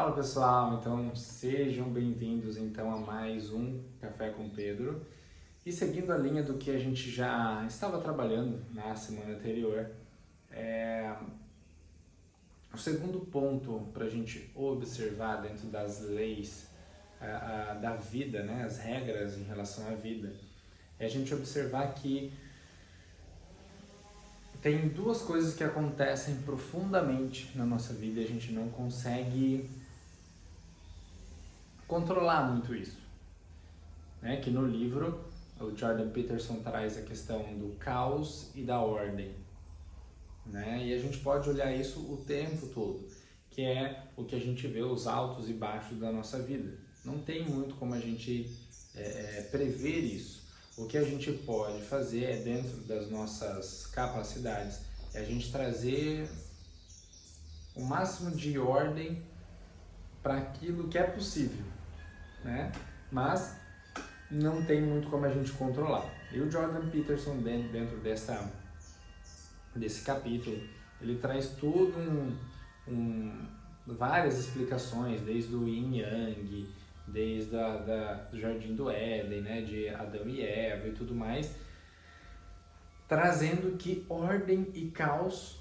Fala pessoal, então sejam bem-vindos então a mais um Café com Pedro. E seguindo a linha do que a gente já estava trabalhando na semana anterior, o segundo ponto para a gente observar dentro das leis da vida, né, as regras em relação à vida, é a gente observar que tem duas coisas que acontecem profundamente na nossa vida e a gente não consegue controlar muito isso. Né? Que no livro o Jordan Peterson traz a questão do caos e da ordem, né? E a gente pode olhar isso o tempo todo, que é o que a gente vê, os altos e baixos da nossa vida. Não tem muito como a gente prever isso. O que a gente pode fazer é, dentro das nossas capacidades, é a gente trazer o máximo de ordem para aquilo que é possível, né? Mas não tem muito como a gente controlar. E o Jordan Peterson, dentro desse capítulo, ele traz tudo várias explicações, desde o Yin Yang, desde do Jardim do Éden, né, de Adão e Eva e tudo mais, trazendo que ordem e caos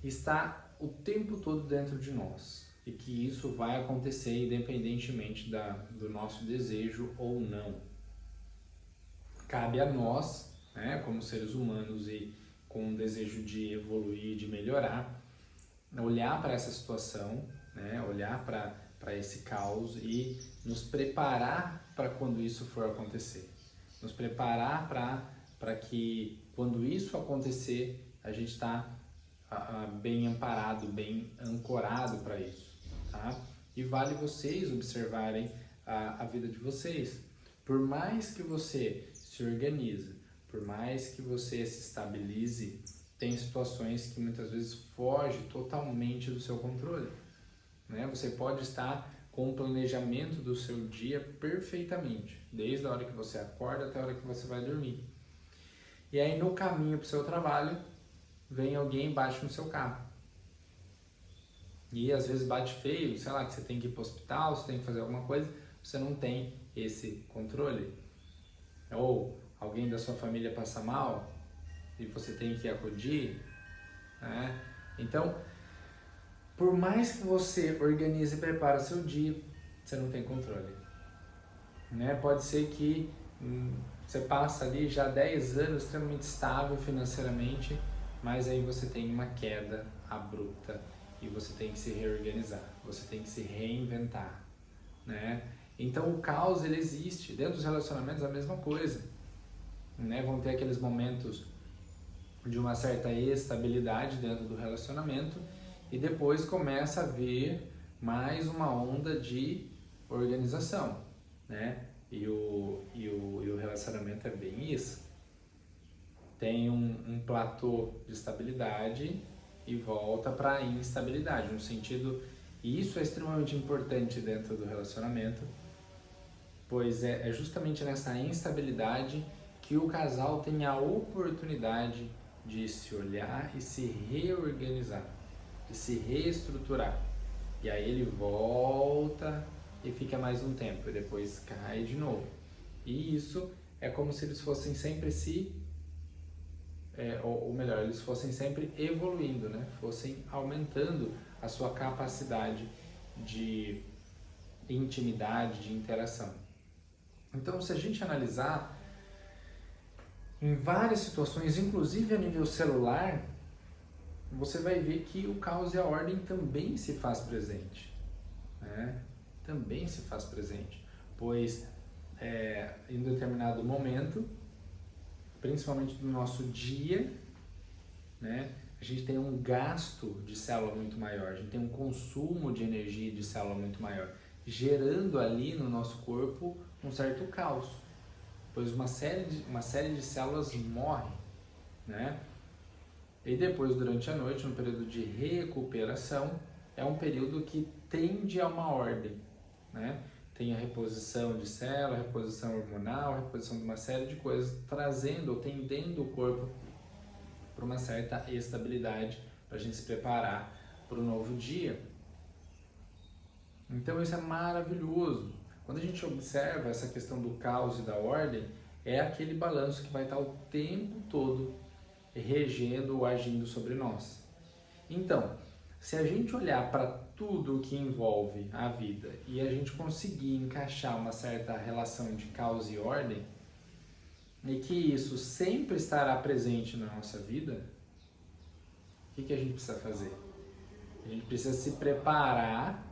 está o tempo todo dentro de nós e que isso vai acontecer independentemente do nosso desejo ou não. Cabe a nós, né, como seres humanos e com o desejo de evoluir, de melhorar, olhar para essa situação, né, olhar para esse caos e nos preparar para quando isso for acontecer. Nos preparar para que quando isso acontecer, a gente está bem amparado, bem ancorado para isso, tá? E vale vocês observarem a vida de vocês. Por mais que você se organize, por mais que você se estabilize, tem situações que muitas vezes fogem totalmente do seu controle, né? Você pode estar com o planejamento do seu dia perfeitamente, desde a hora que você acorda até a hora que você vai dormir. E aí no caminho para o seu trabalho, vem alguém e bate no seu carro. E às vezes bate feio, sei lá, que você tem que ir para o hospital, você tem que fazer alguma coisa, você não tem esse controle. Ou alguém da sua família passa mal e você tem que acudir, né? Então, por mais que você organize e prepare o seu dia, você não tem controle, né? Pode ser que você passa ali já 10 anos extremamente estável financeiramente, mas aí você tem uma queda abrupta e você tem que se reorganizar, você tem que se reinventar, né? Então o caos ele existe, dentro dos relacionamentos a mesma coisa, né? Vão ter aqueles momentos de uma certa estabilidade dentro do relacionamento e depois começa a vir mais uma onda de organização, né? E o relacionamento é bem isso. Tem um platô de estabilidade e volta para a instabilidade, no sentido, e isso é extremamente importante dentro do relacionamento, pois é justamente nessa instabilidade que o casal tem a oportunidade de se olhar e se reorganizar, de se reestruturar. E aí ele volta e fica mais um tempo e depois cai de novo. E isso é como se eles fossem sempre ou melhor, eles fossem sempre evoluindo, né? Fossem aumentando a sua capacidade de intimidade, de interação. Então, se a gente analisar em várias situações, inclusive a nível celular, você vai ver que o caos e a ordem também se faz presente, né? Também se faz presente, pois em um determinado momento, principalmente no nosso dia, né, a gente tem um gasto de célula muito maior, a gente tem um consumo de energia de célula muito maior, gerando ali no nosso corpo um certo caos, pois uma série de células morrem, né? E depois, durante a noite, no período de recuperação, é um período que tende a uma ordem, né? Tem a reposição de célula, reposição hormonal, reposição de uma série de coisas, trazendo ou tendendo o corpo para uma certa estabilidade, para a gente se preparar para o novo dia. Então isso é maravilhoso. Quando a gente observa essa questão do caos e da ordem, é aquele balanço que vai estar o tempo todo regendo ou agindo sobre nós. Então, se a gente olhar para tudo que envolve a vida e a gente conseguir encaixar uma certa relação de caos e ordem, e que isso sempre estará presente na nossa vida, o que a gente precisa fazer? A gente precisa se preparar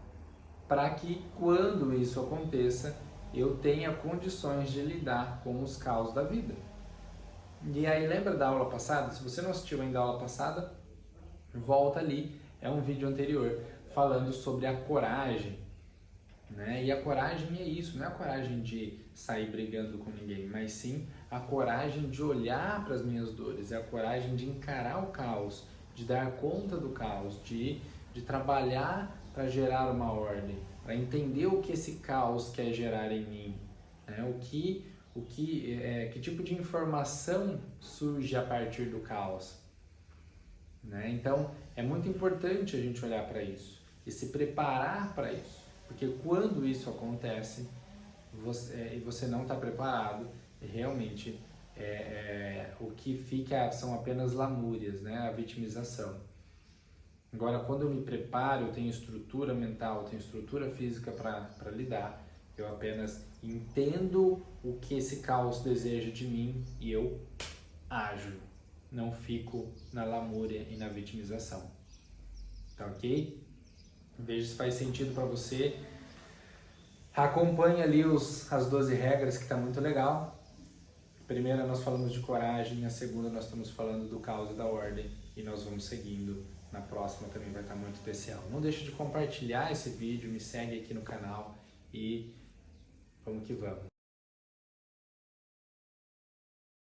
para que quando isso aconteça, eu tenha condições de lidar com os caos da vida. E aí, lembra da aula passada? Se você não assistiu ainda a aula passada, volta ali, é um vídeo anterior, falando sobre a coragem, né? E a coragem é isso, não é a coragem de sair brigando com ninguém, mas sim a coragem de olhar para as minhas dores, é a coragem de encarar o caos, de dar conta do caos, de trabalhar para gerar uma ordem, para entender o que esse caos quer gerar em mim, né? Que tipo de informação surge a partir do caos, né? Então é muito importante a gente olhar para isso e se preparar para isso, porque quando isso acontece e você não está preparado, realmente o que fica são apenas lamúrias, né? A vitimização. Agora, quando eu me preparo, eu tenho estrutura mental, eu tenho estrutura física para lidar, eu apenas entendo o que esse caos deseja de mim e eu ajo, não fico na lamúria e na vitimização. Tá ok? Veja se faz sentido para você. Acompanhe ali as 12 regras, que está muito legal. A primeira nós falamos de coragem, a segunda nós estamos falando do caos e da ordem, e nós vamos seguindo. Na próxima também vai estar muito especial. Não deixe de compartilhar esse vídeo, me segue aqui no canal e vamos que vamos.